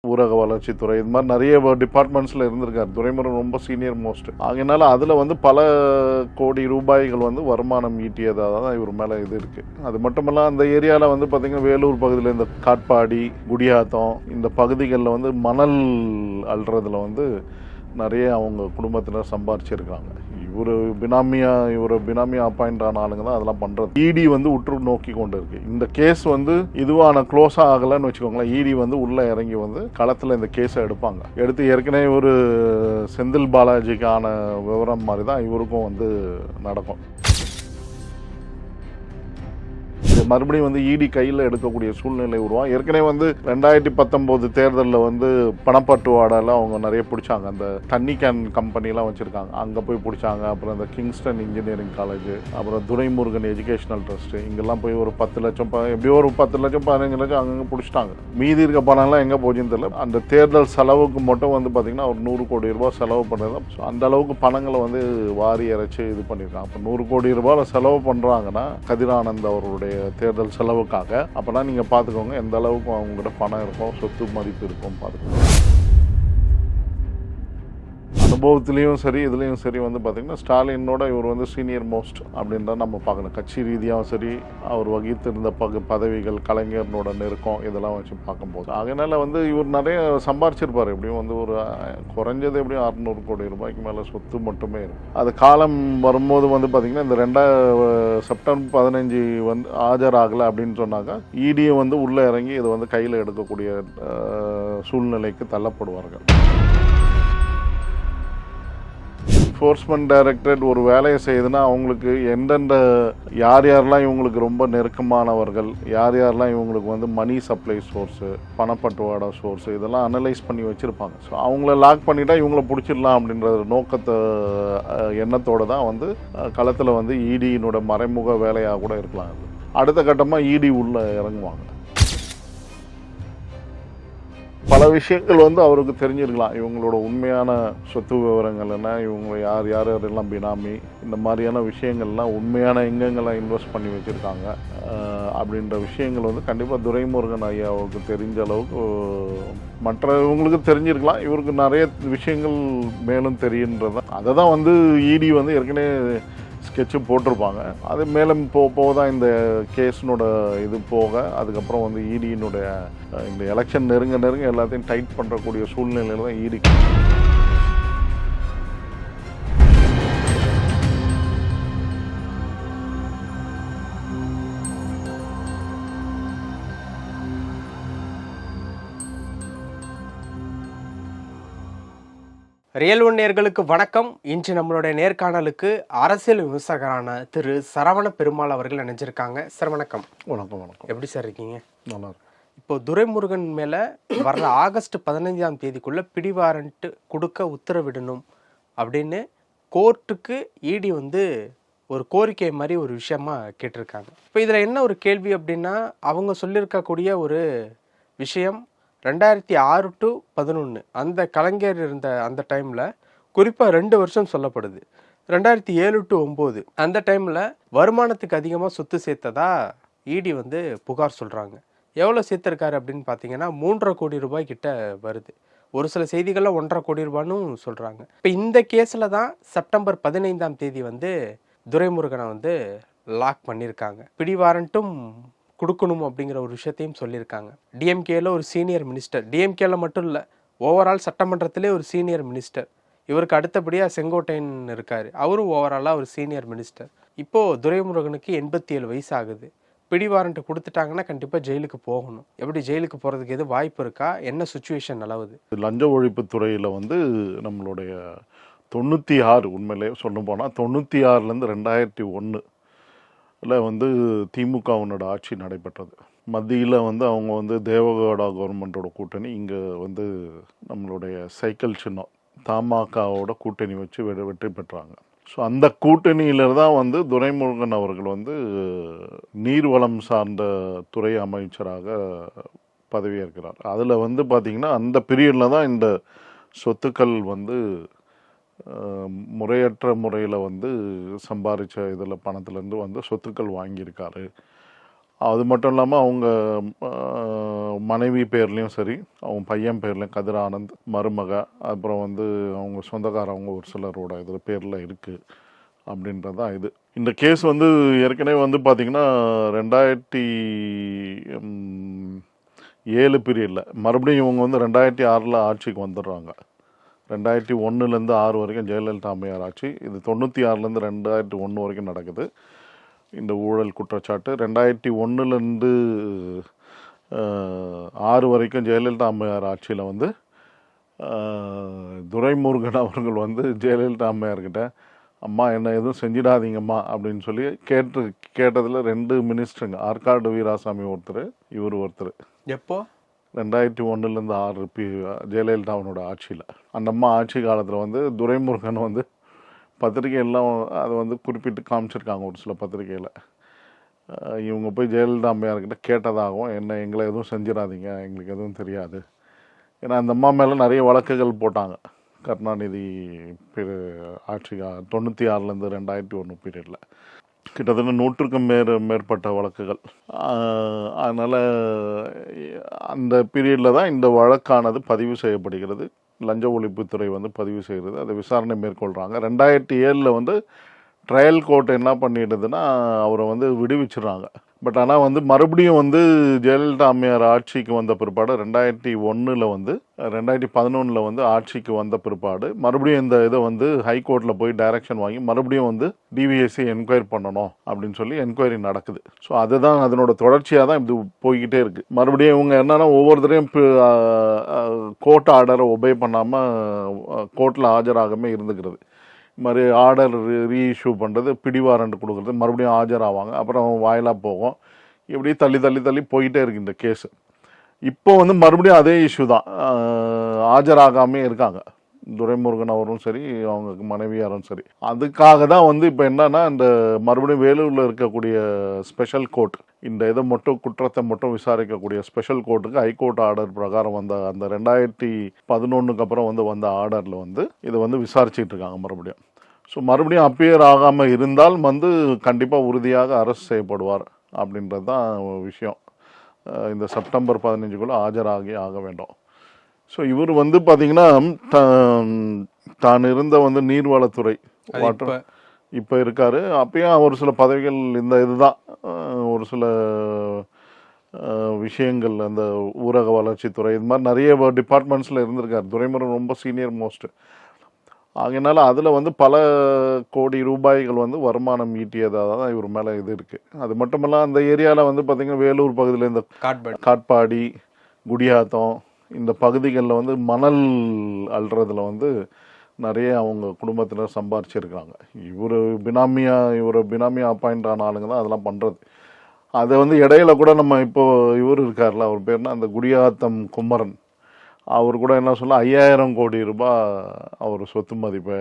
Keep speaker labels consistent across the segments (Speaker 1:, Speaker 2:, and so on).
Speaker 1: ஊரக வளர்ச்சித்துறை, இது மாதிரி நிறைய டிபார்ட்மெண்ட்ஸில் இருந்திருக்காரு. துரைமுருகன் ரொம்ப சீனியர் மோஸ்ட். அதனால அதில் வந்து பல கோடி ரூபாய்கள் வந்து வருமானம் ஈட்டியதாக தான் இவர் மேலே இது இருக்குது. அது மட்டுமல்ல, அந்த ஏரியாவில் வந்து பார்த்திங்கன்னா வேலூர் பகுதியில் இந்த காட்பாடி, குடியாத்தம் இந்த பகுதிகளில் வந்து மணல் அள்ளுறதுல வந்து நிறைய அவங்க குடும்பத்தினர் சம்பாரிச்சிருக்காங்க. இவர் பினாமியா அப்பாயிண்ட் ஆன ஆளுங்க தான் அதெல்லாம் பண்ணுறது. இடி வந்து உற்று நோக்கி கொண்டு இருக்கு. இந்த கேஸ் வந்து இதுவான க்ளோஸாக ஆகலைன்னு வச்சுக்கோங்களேன். இடி வந்து உள்ளே இறங்கி வந்து களத்தில் இந்த கேஸை எடுத்து ஏற்கனவே ஒரு செந்தில் பாலாஜிக்கான விவரம் மாதிரி தான் இவருக்கும் வந்து நடக்கும். மறுபடியும் வந்து இடி கையில் எடுக்கக்கூடிய சூழ்நிலை உருவாகும். ஏற்கனவே வந்து 2019 தேர்தலில் வந்து பணப்பட்டுவாடால அவங்க நிறைய பிடிச்சாங்க. அந்த தண்ணி கேன் கம்பெனிலாம் வச்சுருக்காங்க, அங்கே போய் பிடிச்சாங்க. அப்புறம் இந்த கிங்ஸ்டன் இன்ஜினியரிங் காலேஜ், அப்புறம் துரைமுருகன் எஜுகேஷனல் ட்ரஸ்ட்டு, இங்கெல்லாம் போய் ஒரு 10 லட்சம் எப்படியோ ஒரு 10 லட்சம் 15 லட்சம் அங்கங்கே பிடிச்சிட்டாங்க. மீதி இருக்க பணம்லாம் எங்கே போச்சுன்னு தெரியல. அந்த தேர்தல் செலவுக்கு மட்டும் வந்து பார்த்திங்கன்னா ஒரு 100 கோடி ரூபாய் செலவு பண்ணுறது. ஸோ அந்த அளவுக்கு பணங்களை வந்து வாரி இறைச்சி இது பண்ணியிருக்காங்க. அப்போ 100 கோடி ரூபாய் செலவு பண்ணுறாங்கன்னா கதிரானந்த் அவருடைய தேர்தல் செலவுக்காக, அப்போனா நீங்கள் பார்த்துக்கோங்க எந்த அளவுக்கு அவங்ககிட்ட பணம் இருக்கும், சொத்து மதிப்பு இருக்கும் பார்த்துக்கோங்க. அனுபவத்திலையும் சரி இதுலேயும் சரி வந்து பார்த்திங்கன்னா ஸ்டாலினோட இவர் வந்து சீனியர் மோஸ்ட் அப்படின்றத நம்ம பார்க்கணும். கட்சி ரீதியாகவும் சரி, அவர் வகித்திருந்த பதவிகள், கலைஞர்னோட நெருக்கம், இதெல்லாம் வச்சு பார்க்கும்போது அதனால் வந்து இவர் நிறைய சம்பாரிச்சிருப்பார். எப்படியும் வந்து ஒரு குறைஞ்சது எப்படியும் 600 கோடி ரூபாய்க்கு மேலே சொத்து மட்டுமே இருக்கும். அது காலம் வரும்போது வந்து பார்த்திங்கன்னா இந்த செப்டம்பர் 15 வந்து ஆஜராகலை அப்படின்னு சொன்னாக்கா இடியை வந்து உள்ளே இறங்கி இதை வந்து கையில் எடுக்கக்கூடிய சூழ்நிலைக்கு தள்ளப்படுவார்கள். என்ஃபோர்ஸ்மெண்ட் டைரக்டரேட் ஒரு வேலையை செய்யுதுன்னா அவங்களுக்கு எந்தெந்த யாரெல்லாம் இவங்களுக்கு ரொம்ப நெருக்கமானவர்கள், யாரெல்லாம் இவங்களுக்கு வந்து மணி சப்ளை சோர்ஸு, பணப்பட்டுவாடா சோர்ஸு, இதெல்லாம் அனலைஸ் பண்ணி வச்சுருப்பாங்க. ஸோ அவங்கள லாக் பண்ணிட்டா இவங்கள பிடிச்சிடலாம் அப்படின்ற நோக்கத்தை எண்ணத்தோடு தான் வந்து களத்தில் வந்து இடியினோட மறைமுக வேலையாக கூட இருக்கலாம். அடுத்த கட்டமாக இடி உள்ளே இறங்குவாங்க. பல விஷயங்கள் வந்து அவருக்கு தெரிஞ்சிருக்கலாம். இவங்களோட உண்மையான சொத்து விவரங்கள் என்ன, இவங்க யாரெல்லாம் பினாமி, இந்த மாதிரியான விஷயங்கள்லாம் உண்மையான எங்கெங்கெல்லாம் இன்வெஸ்ட் பண்ணி வச்சுருக்காங்க அப்படின்ற விஷயங்கள் வந்து கண்டிப்பாக துரைமுருகன் ஐயாவுக்கு தெரிஞ்ச அளவுக்கு மற்றவங்களுக்கு தெரிஞ்சிருக்கலாம். இவருக்கு நிறைய விஷயங்கள் மேலும் தெரியுன்றது அதை தான் வந்து இடி வந்து ஏற்கனவே ஸ்கெட்சு போட்டிருப்பாங்க. அது மேலும் போக தான் இந்த கேஸினோட இது போக அதுக்கப்புறம் வந்து இடியினுடைய இந்த எலெக்ஷன் நெருங்க எல்லாத்தையும் டைட் பண்ணுறக்கூடிய சூழ்நிலையில் தான் இடி.
Speaker 2: ரியல் ஒன் நேயர்களுக்கு வணக்கம். இன்று நம்மளுடைய நேர்காணலுக்கு அரசியல் விமர்சகரான திரு சரவண பெருமாள் அவர்கள் நினைச்சிருக்காங்க. சார் வணக்கம்.
Speaker 1: வணக்கம்.
Speaker 2: எப்படி சார் இருக்கீங்க?
Speaker 1: நல்லா இருக்கு.
Speaker 2: இப்போ துரைமுருகன் மேலே வர்ற ஆகஸ்ட் 15ஆம் தேதிக்குள்ளே பிடிவாரண்ட் கொடுக்க உத்தரவிடணும் அப்படின்னு கோர்ட்டுக்கு இடி வந்து ஒரு கோரிக்கை மாதிரி ஒரு விஷயமா கேட்டிருக்காங்க. இப்போ இதில் என்ன ஒரு கேள்வி அப்படின்னா, அவங்க சொல்லியிருக்கக்கூடிய ஒரு விஷயம் 2006 to 2011 அந்த கலைஞர் இருந்த அந்த டைமில் குறிப்பாக 2 வருஷம் சொல்லப்படுது. 2007 to 2009 அந்த டைமில் வருமானத்துக்கு அதிகமாக சொத்து சேர்த்ததா இடி வந்து புகார் சொல்கிறாங்க. எவ்வளோ சேர்த்துருக்காரு அப்படின்னு பார்த்தீங்கன்னா 3.5 கோடி ரூபாய் கிட்ட வருது. ஒரு சில செய்திகளில் 1.5 கோடி ரூபான்னு சொல்கிறாங்க. இப்போ இந்த கேஸில் தான் செப்டம்பர் 15ஆம் தேதி வந்து துரைமுருகனை வந்து லாக் பண்ணியிருக்காங்க. பிடி வாரண்ட்டும் கொடுக்கணும் அப்படிங்கிற ஒரு விஷயத்தையும் சொல்லியிருக்காங்க. டிஎம்கேல ஒரு சீனியர் மினிஸ்டர், டிஎம்கேல மட்டும் இல்லை, ஓவரால் சட்டமன்றத்திலே ஒரு சீனியர் மினிஸ்டர். இவருக்கு அடுத்தபடியாக செங்கோட்டையன் இருக்கார், அவரும் ஓவராலாக ஒரு சீனியர் மினிஸ்டர். இப்போது துரைமுருகனுக்கு 87 வயசு ஆகுது. பிடி வாரண்ட் கொடுத்துட்டாங்கன்னா கண்டிப்பாக ஜெயிலுக்கு போகணும். எப்படி ஜெயிலுக்கு போகிறதுக்கு எது வாய்ப்பு இருக்கா? என்ன சுச்சுவேஷன் நிலவுது?
Speaker 1: லஞ்ச ஒழிப்புத்துறையில் வந்து நம்மளுடைய 96 உண்மையிலே சொல்ல போனால் 96லேருந்து 2001 வந்து திமுகவினோட ஆட்சி நடைபெற்றது. மத்தியில் வந்து அவங்க வந்து தேவகவுடா கவர்மெண்ட்டோட கூட்டணி, இங்கே வந்து நம்மளுடைய சைக்கிள் சின்னம் தமாகவோட கூட்டணி வச்சு வெற்றி பெற்றாங்க. ஸோ அந்த கூட்டணியில் தான் வந்து துரைமுருகன் அவர்கள் வந்து நீர்வளம் சார்ந்த துறை அமைச்சராக பதவியேற்கிறார். அதில் வந்து பார்த்திங்கன்னா அந்த பீரியடில் தான் இந்த சொத்துக்கள் வந்து முறையற்ற முறையில் வந்து சம்பாதிச்ச இதில் பணத்துலேருந்து வந்து சொத்துக்கள் வாங்கியிருக்காரு அது மட்டும் இல்லாமல் அவங்க மனைவி பேர்லேயும் சரி, அவங்க பையன் பேர்லேயும் கதிர் ஆனந்த் மருமக, அப்புறம் வந்து அவங்க சொந்தக்காரவங்க ஒரு சிலரோட இதில் பேரில் இருக்குது அப்படின்றது தான் இது. இந்த கேஸ் வந்து ஏற்கனவே வந்து பார்த்திங்கன்னா 2007 பீரியடில் மறுபடியும் இவங்க வந்து 2006 ஆட்சிக்கு வந்துடுறாங்க. 2001 6 வரைக்கும் ஜெயலலிதா அம்மையார் ஆட்சி. இது 96 2001 வரைக்கும் நடக்குது இந்த ஊழல் குற்றச்சாட்டு. 2001 6 வரைக்கும் ஜெயலலிதா அம்மையார் ஆட்சியில் வந்து துரைமுருகன் அவர்கள் வந்து ஜெயலலிதா அம்மையார்கிட்ட அம்மா என்ன எதுவும் செஞ்சிடாதீங்கம்மா அப்படின்னு சொல்லி கேட்டதில் 2 மினிஸ்டருங்க, ஆற்காடு வீராசாமி ஒருத்தர், இவர் ஒருத்தர்.
Speaker 2: எப்போ?
Speaker 1: 2001 6 ஜெயலலிதாவனோட ஆட்சியில். அந்த அம்மா ஆட்சி காலத்தில் வந்து துரைமுருகன் வந்து பத்திரிகையெல்லாம் அதை வந்து குறிப்பிட்டு காமிச்சிருக்காங்க ஒரு சில பத்திரிகையில். இவங்க போய் ஜெயலலிதா அம்மையார்கிட்ட கேட்டதாகவும், எங்களை எதுவும் செஞ்சிடாதீங்க, எங்களுக்கு எதுவும் தெரியாது. ஏன்னா அந்த அம்மா மேலே நிறைய வழக்குகள் போட்டாங்க கருணாநிதி ஆட்சி 96 2001 பீரியடில். கிட்டத்தட்ட 100க்கும் மேற்பட்ட வழக்குகள். அதனால் அந்த பீரியடில் தான் இந்த வழக்கானது பதிவு செய்யப்படுகிறது. லஞ்ச ஒழிப்புத்துறை வந்து பதிவு செய்கிறது, அதை விசாரணை மேற்கொள்கிறாங்க. 2007 வந்து ட்ரையல் கோர்ட் என்ன பண்ணிடுதுன்னா அவரை வந்து விடுவிச்சிடுறாங்க. பட் ஆனால் வந்து மறுபடியும் வந்து ஜெயலலிதா அம்மையார் ஆட்சிக்கு வந்த பிற்பாடு 2001 வந்து 2011 வந்து ஆட்சிக்கு வந்த பிற்பாடு மறுபடியும் இந்த இதை வந்து ஹைகோர்ட்டில் போய் டைரக்ஷன் வாங்கி மறுபடியும் வந்து டிவிஎஸ்சி என்கொயரி பண்ணணும் அப்படின்னு சொல்லி என்கொயரி நடக்குது. ஸோ அதுதான் அதனோட தொடர்ச்சியாக தான் இது போய்கிட்டே இருக்குது. மறுபடியும் இவங்க என்னன்னா ஒவ்வொருத்தரையும் கோர்ட் ஆர்டரை ஒபே பண்ணாமல் கோர்ட்டில் ஆஜராகாமல் இருந்துக்கிறது. மாதிரி ஆர்டர் ரீஇஷ்யூ பண்ணுறது, பிடிவாரண்ட் கொடுக்குறது, மறுபடியும் ஆஜராவாங்க, அப்புறம் வாயிலாக போகும். இப்படி தள்ளி போயிட்டே இருக்குது இந்த கேஸு. இப்போ வந்து மறுபடியும் அதே இஷ்யூ தான், ஆஜராகாமே இருக்காங்க துரைமுருகன் அவரும் சரி, அவங்க மனைவியாரும் சரி. அதுக்காக தான் வந்து இப்போ என்னன்னா இந்த மறுபடியும் வேலூரில் இருக்கக்கூடிய ஸ்பெஷல் கோர்ட் இந்த இதை மட்டும் குற்றத்தை மட்டும் விசாரிக்கக்கூடிய ஸ்பெஷல் கோர்ட்டுக்கு ஹைகோர்ட் ஆர்டர் பிரகாரம் வந்த அந்த 2011 அப்புறம் வந்த ஆர்டரில் வந்து இதை வந்து விசாரிச்சுட்டு இருக்காங்க மறுபடியும். ஸோ மறுபடியும் அப்பியர் ஆகாமல் இருந்தால் வந்து கண்டிப்பாக உறுதியாக அரெஸ்ட் செய்யப்படுவார் அப்படின்றது தான் விஷயம். இந்த செப்டம்பர் 15 ஆக வேண்டும். ஸோ இவர் வந்து பார்த்தீங்கன்னா தான் இருந்த வந்து நீர்வளத்துறை வாட்டர் இப்போ இருக்கார். அப்பயும் ஒரு சில பதவிகள் இந்த இதுதான் ஒரு சில விஷயங்கள், அந்த ஊரக வளர்ச்சித்துறை, இது மாதிரி நிறைய டிபார்ட்மெண்ட்ஸில் இருந்திருக்கார். துரைமுருகன் ரொம்ப சீனியர் மோஸ்ட். அதனால அதில் வந்து பல கோடி ரூபாய்கள் வந்து வருமானம் ஈட்டியதாக தான் இவர் மேலே இது இருக்குது. அது மட்டுமல்ல அந்த ஏரியாவில் வந்து பார்த்திங்கன்னா வேலூர் பகுதியில் இந்த காட்பாடி, குடியாத்தம் இந்த பகுதிகளில் வந்து மணல் அள்ளுறதுல வந்து நிறைய அவங்க குடும்பத்தினர் சம்பாரிச்சிருக்காங்க. இவரை பினாமியா அப்பாயிண்ட் ஆன ஆளுங்க தான் அதெல்லாம் பண்ணுறது. அதை வந்து இடையில கூட நம்ம இப்போது இவர் இருக்கார்ல, அவர் பேர்னா அந்த குடியாத்தம் குமரன், அவர் கூட என்ன சொல்ல 5000 கோடி ரூபாய் அவர் சொத்து மதிப்பு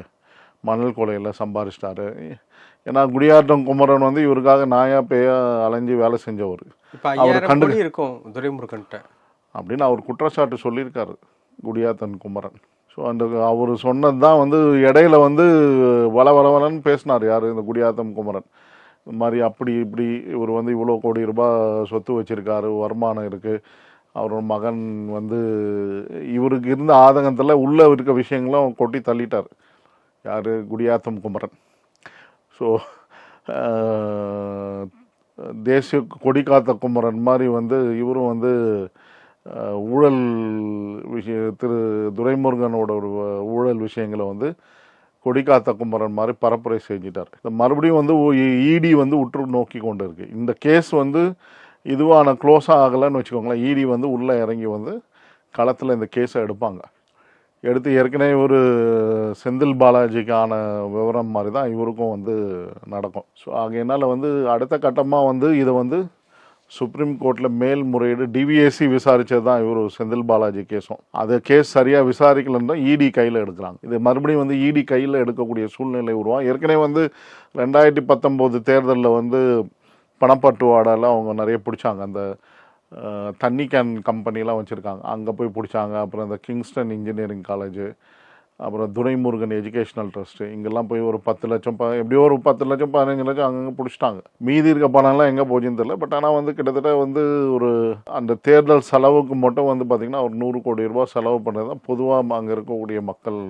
Speaker 1: மணல் கொலையில் சம்பாரிச்சிட்டாரு. ஏன்னா குடியாத்தம் குமரன் வந்து இவருக்காக நாயா பேயா அலைஞ்சி வேலை செஞ்சவர்.
Speaker 2: அவர் இருக்கும் துரைமுருகன்ட்ட
Speaker 1: அப்படின்னு அவர் குற்றச்சாட்டு சொல்லியிருக்காரு குடியாத்தன் குமரன். ஸோ அந்த அவர் சொன்னது தான் வந்து இடையில வந்து வளவலன்னு பேசினார் யார், இந்த குடியாத்தம் குமரன். இந்த மாதிரி அப்படி இப்படி இவர் வந்து இவ்வளோ கோடி ரூபாய் சொத்து வச்சுருக்காரு, வருமானம் இருக்குது, அவரோட மகன் வந்து இவருக்கு இருந்த ஆதங்கத்தில் உள்ளே இருக்க விஷயங்களும் கொட்டி தள்ளிட்டார் யார், குடியாத்தம் குமரன். ஸோ தேசிய கொடி காத்த குமரன் மாதிரி வந்து இவரும் வந்து ஊழல் திரு துரைமுருகனோட ஒரு ஊழல் விஷயங்களை வந்து கொடிக்காத்த குமரன் மாதிரி பரப்புரை செஞ்சிட்டார். மறுபடியும் வந்து இடி வந்து உற்று நோக்கி கொண்டு இருக்கு. இந்த கேஸ் வந்து இதுவான க்ளோஸாக ஆகலைன்னு வச்சுக்கோங்களேன். இடி வந்து உள்ளே இறங்கி வந்து களத்தில் இந்த கேஸை எடுத்து ஏற்கனவே ஒரு செந்தில் பாலாஜிக்கான விவரம் மாதிரி தான் இவருக்கும் வந்து நடக்கும். ஸோ ஆகையினால் வந்து அடுத்த கட்டமாக வந்து இதை வந்து சுப்ரீம் கோர்ட்டில் மேல்முறையீடு டிவிஎஸ்சி விசாரித்தது தான் இவர் செந்தில் பாலாஜி கேஸும். அது கேஸ் சரியாக விசாரிக்கலன்னு தான் இடி கையில் எடுக்கிறாங்க. இது மறுபடியும் வந்து இடி கையில் எடுக்கக்கூடிய சூழ்நிலை உருவாகும். ஏற்கனவே வந்து 2019 தேர்தலில் வந்து பணப்பட்டுவாடால அவங்க நிறைய பிடிச்சாங்க. அந்த தண்ணி கேன் கம்பெனிலாம் வச்சுருக்காங்க, அங்கே போய் பிடிச்சாங்க. அப்புறம் இந்த கிங்ஸ்டன் இன்ஜினியரிங் காலேஜு, அப்புறம் துரைமுருகன் எஜுகேஷனல் ட்ரஸ்ட்டு, இங்கெல்லாம் போய் ஒரு 10 லட்சம் எப்படியோ ஒரு 10 லட்சம் 15 லட்சம் அங்கங்கே பிடிச்சிட்டாங்க. மீதி இருக்க பணம்லாம் எங்கே போச்சுன்னு தெரியல. பட் ஆனால் வந்து கிட்டத்தட்ட வந்து ஒரு அந்த தேர்தல் செலவுக்கு மட்டும் வந்து பார்த்திங்கன்னா ஒரு 100 கோடி ரூபாய் செலவு பண்ணுறது தான் பொதுவாக அங்கே இருக்கக்கூடிய மக்கள்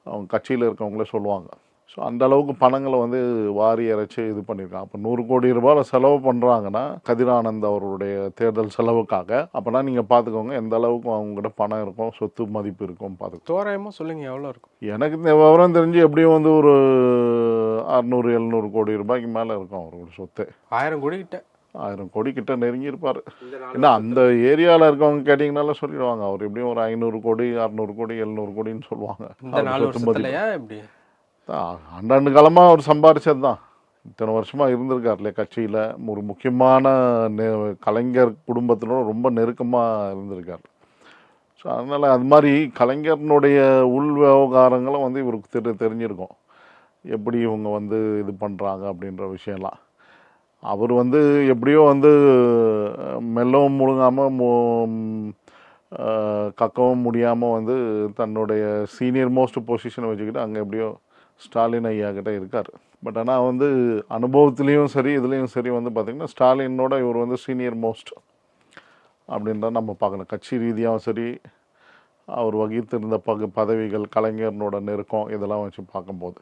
Speaker 1: அவங்க கட்சியில் இருக்கவங்களே சொல்லுவாங்க. ஸோ அந்த அளவுக்கு பணங்களை வந்து வாரி இறைச்சி இது பண்ணியிருக்காங்க. அப்போ 100 கோடி ரூபாயில் செலவு பண்ணுறாங்கன்னா கதிரானந்த் அவருடைய தேர்தல் செலவுக்காக, அப்போனா நீங்கள் பார்த்துக்கோங்க எந்த அளவுக்கு அவங்ககிட்ட பணம் இருக்கும், சொத்து மதிப்பு இருக்கும் பார்த்துக்கோ.
Speaker 2: தோராயமாக சொல்லுங்கள் எவ்வளோ இருக்கும்?
Speaker 1: எனக்கு இந்த விவரம் தெரிஞ்சு எப்படியும் வந்து ஒரு 600-700 கோடி ரூபாய்க்கு மேலே இருக்கும் அவரோட சொத்து.
Speaker 2: 1000 கோடி கிட்ட
Speaker 1: 1000 கோடி கிட்ட நெருங்கி இருப்பார். ஏன்னா அந்த ஏரியாவில் இருக்கவங்க கேட்டிங்கனால சொல்லிடுவாங்க அவர் எப்படியும் ஒரு 500 கோடி 600 கோடி 700 கோடின்னு சொல்லுவாங்க.
Speaker 2: இந்த 4 வருஷத்துலையா எப்படி?
Speaker 1: ஆண்டாண்டு காலமாக அவர் சம்பாரிச்சது தான். இத்தனை வருஷமாக இருந்திருக்கார் இல்லையா கட்சியில், ஒரு முக்கியமான கலைஞர் குடும்பத்தினோட ரொம்ப நெருக்கமாக இருந்திருக்கார். ஸோ அதனால் அது மாதிரி கலைஞர்னுடைய உள் விவகாரங்களும் வந்து இவருக்கு தெரிஞ்சிருக்கும், எப்படி இவங்க வந்து இது பண்ணுறாங்க அப்படின்ற விஷயம்லாம். அவர் வந்து எப்படியோ வந்து மெல்லவும் முழுங்காமல் கக்கவும் முடியாமல் வந்து தன்னுடைய சீனியர் மோஸ்ட் பொசிஷனை வச்சுக்கிட்டு அங்கே எப்படியோ ஸ்டாலின் ஐயா கிட்ட இருக்கார். பட் ஆனால் வந்து அனுபவத்துலேயும் சரி இதுலேயும் சரி வந்து பார்த்திங்கன்னா ஸ்டாலினோட இவர் வந்து சீனியர் மோஸ்ட் அப்படின்றத நம்ம பார்க்கணும். கட்சி ரீதியாகவும் சரி அவர் வகித்திருந்த பதவிகள், கலைஞர்னோட நெருக்கம், இதெல்லாம் வச்சு பார்க்கும்போது.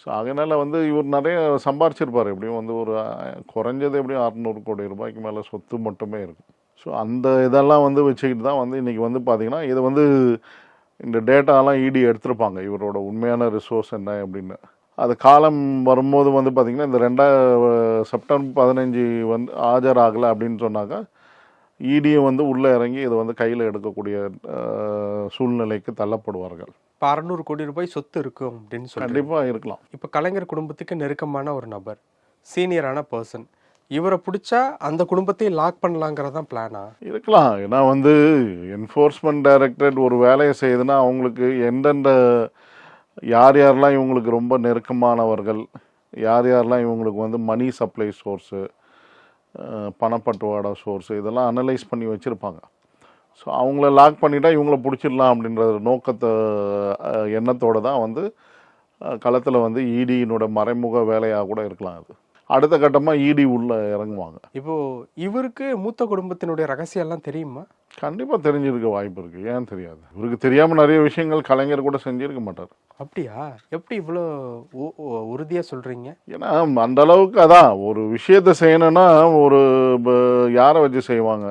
Speaker 1: ஸோ அதனால் வந்து இவர் நிறைய சம்பாரிச்சிருப்பார். எப்படியும் வந்து ஒரு குறைஞ்சது எப்படியும் 600 கோடி ரூபாய்க்கு மேலே சொத்து மட்டுமே இருக்கும். ஸோ அந்த இதெல்லாம் வந்து வச்சுக்கிட்டு தான் வந்து இன்றைக்கி வந்து பார்த்திங்கன்னா இதை வந்து இந்த டேட்டாலாம் இடி எடுத்திருப்பாங்க, இவரோட உண்மையான ரிசோர்ஸ் என்ன அப்படின்னு. அது காலம் வரும்போது வந்து பார்த்திங்கன்னா இந்த செப்டம்பர் 15 வந்து ஆஜராகலை அப்படின்னு சொன்னாக்கா இடியும் வந்து உள்ளே இறங்கி இதை வந்து கையில் எடுக்கக்கூடிய சூழ்நிலைக்கு தள்ளப்படுவார்கள்.
Speaker 2: இப்போ 600 கோடி ரூபாய் சொத்து இருக்கும் அப்படின்னு சொல்லி
Speaker 1: கண்டிப்பாக இருக்கலாம்.
Speaker 2: இப்போ கலைஞர் குடும்பத்துக்கு நெருக்கமான ஒரு நபர், சீனியரான பர்சன், இவரை பிடிச்சா அந்த குடும்பத்தையும் லாக் பண்ணலாங்கிறதான் பிளானா
Speaker 1: இருக்கலாம். ஏன்னா வந்து என்ஃபோர்ஸ்மெண்ட் டைரக்டரேட் ஒரு வேலையை செய்யுதுன்னா அவங்களுக்கு எந்தெந்த யாரெல்லாம் இவங்களுக்கு ரொம்ப நெருக்கமானவர்கள், யாரெல்லாம் இவங்களுக்கு வந்து மணி சப்ளை சோர்ஸு, பணப்பட்டுவாடா சோர்ஸு, இதெல்லாம் அனலைஸ் பண்ணி வச்சுருப்பாங்க. ஸோ அவங்கள லாக் பண்ணிட்டா இவங்கள பிடிச்சிடலாம் அப்படின்ற நோக்கத்தை எண்ணத்தோடு தான் வந்து களத்தில் வந்து இடியினோட மறைமுக வேலையாக கூட இருக்கலாம். அது அடுத்த கட்டமாக இடி உள்ள இறங்குவாங்க.
Speaker 2: இப்போது இவருக்கு மூத்த குடும்பத்தினுடைய ரகசியம்லாம் தெரியுமா?
Speaker 1: கண்டிப்பாக தெரிஞ்சிருக்க வாய்ப்பு இருக்குது. ஏன் தெரியாது? இவருக்கு தெரியாமல் நிறைய விஷயங்கள் கலைஞர் கூட செஞ்சிருக்க மாட்டார்.
Speaker 2: அப்படியா? எப்படி இவ்வளோ உறுதியாக சொல்கிறீங்க?
Speaker 1: ஏன்னா அந்த அளவுக்கு அதான் ஒரு விஷயத்தை செய்யணும்னா ஒரு யாரை வச்சு செய்வாங்க?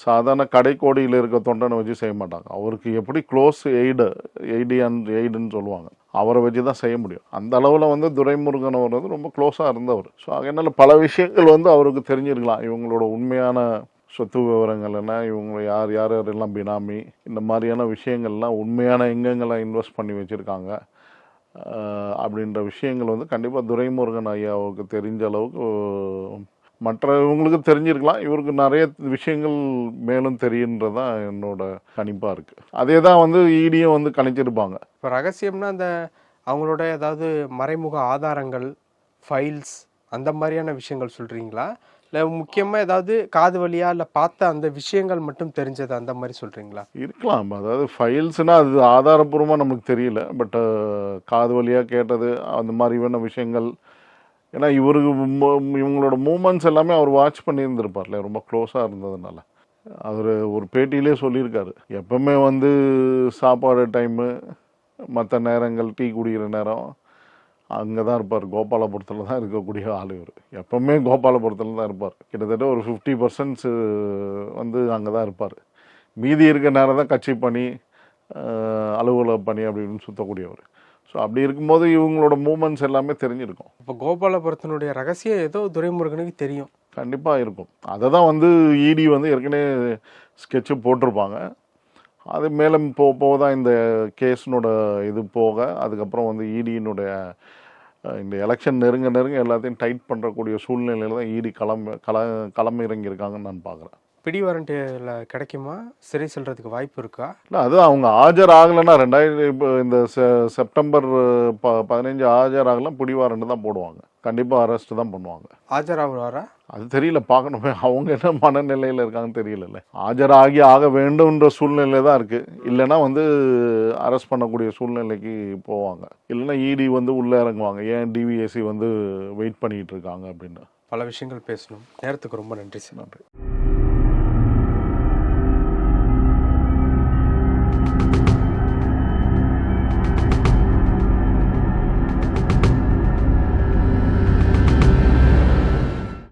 Speaker 1: சாதாரண கடைக்கோடியில் இருக்க தொண்டனை வச்சு செய்ய மாட்டாங்க. அவருக்கு எப்படி க்ளோஸ் எய்டுன்னு சொல்லுவாங்க, அவரை வச்சு தான் செய்ய முடியும். அந்த அளவில் வந்து துரைமுருகன் அவர் வந்து ரொம்ப க்ளோஸாக இருந்தவர். ஸோ அதனால் பல விஷயங்கள் வந்து அவருக்கு தெரிஞ்சிருக்கலாம். இவங்களோட உண்மையான சொத்து விவரங்கள் என்ன, இவங்க யாரெல்லாம் பினாமி, இந்த மாதிரியான விஷயங்கள்லாம் உண்மையான எங்கெங்கெல்லாம் இன்வெஸ்ட் பண்ணி வச்சுருக்காங்க அப்படின்ற விஷயங்கள் வந்து கண்டிப்பாக துரைமுருகன் ஐயாவுக்கு தெரிஞ்ச அளவுக்கு மற்றவங்களுக்கு தெரிஞ்சிருக்கலாம். இவருக்கு நிறைய விஷயங்கள் மேலும் தெரியுன்றதான் என்னோட கணிப்பாக இருக்குது. அதே தான் வந்து இடியும் வந்து கணிச்சிருப்பாங்க.
Speaker 2: இப்போ ரகசியம்னா அந்த அவங்களோட ஏதாவது மறைமுக ஆதாரங்கள், ஃபைல்ஸ், அந்த மாதிரியான விஷயங்கள் சொல்கிறீங்களா? இல்லை முக்கியமாக ஏதாவது காது வழியாக இல்லை பார்த்த அந்த விஷயங்கள் மட்டும் தெரிஞ்சது அந்த மாதிரி சொல்கிறீங்களா?
Speaker 1: இருக்கலாம். அதாவது ஃபைல்ஸ்னால் அது ஆதாரப்பூர்வமாக நமக்கு தெரியல. பட் காது வழியாக கேட்டது அந்த மாதிரியான விஷயங்கள். ஏன்னா இவங்களோட மூமெண்ட்ஸ் எல்லாமே அவர் வாட்ச் பண்ணியிருந்திருப்பார்ல, ரொம்ப க்ளோஸாக இருந்ததுனால. அவர் ஒரு பேட்டியிலே சொல்லியிருக்காரு, எப்பவுமே வந்து சாப்பாடு டைமு, மற்ற நேரங்கள், டீ குடிக்கிற நேரம் அங்கே தான் இருப்பார். கோபாலபுரத்தில் தான் இருக்கக்கூடிய ஆள் இவர். எப்பவுமே கோபாலபுரத்தில் தான் இருப்பார். கிட்டத்தட்ட ஒரு 50% வந்து அங்கே தான் இருப்பார். மீதி இருக்க நேரம் தான் கட்சி பணி, அலுவலக பணி அப்படின்னு சுற்றக்கூடியவர். ஸோ அப்படி இருக்கும்போது இவங்களோட மூமெண்ட்ஸ் எல்லாமே தெரிஞ்சிருக்கும்.
Speaker 2: இப்போ கோபாலபுரத்தினுடைய ரகசியம் ஏதோ துரைமுருகனுக்கு தெரியும்.
Speaker 1: கண்டிப்பாக இருக்கும். அதை தான் வந்து இடி வந்து ஏற்கனவே ஸ்கெட்சு போட்டிருப்பாங்க. அது மேலே போக தான் இந்த கேஸினோட இது போக அதுக்கப்புறம் வந்து இடியினுடைய இந்த எலெக்ஷன் நெருங்க எல்லாத்தையும் டைட் பண்ணுறக்கூடிய சூழ்நிலையில் தான் இடி களம் இறங்கியிருக்காங்கன்னு நான் பார்க்குறேன்.
Speaker 2: பிடி வாரண்ட்டில் கிடைக்குமா? சரி சொல்கிறதுக்கு வாய்ப்பு இருக்கா?
Speaker 1: இல்லை, அது அவங்க ஆஜர் ஆகலைன்னா இப்போ இந்த செப்டம்பர் 15 ஆஜர் ஆகலாம், பிடி வாரண்ட் தான் போடுவாங்க. கண்டிப்பாக அரெஸ்ட் தான் பண்ணுவாங்க.
Speaker 2: ஆஜராகுவாரா?
Speaker 1: அது தெரியல, பார்க்கணுமே. அவங்க என்ன மனநிலையில் இருக்காங்கன்னு தெரியல. ஆஜராகி ஆக வேண்டும்ன்ற சூழ்நிலை தான் இருக்குது. இல்லைன்னா வந்து அரெஸ்ட் பண்ணக்கூடிய சூழ்நிலைக்கு போவாங்க. இல்லைன்னா இடி வந்து உள்ளே இறங்குவாங்க. ஏன் டிவிஎஸ்சி வந்து வெயிட் பண்ணிகிட்டு இருக்காங்க அப்படின்னு.
Speaker 2: பல விஷயங்கள் பேசணும். நேரத்துக்கு ரொம்ப நன்றி சார்.
Speaker 1: நன்றி.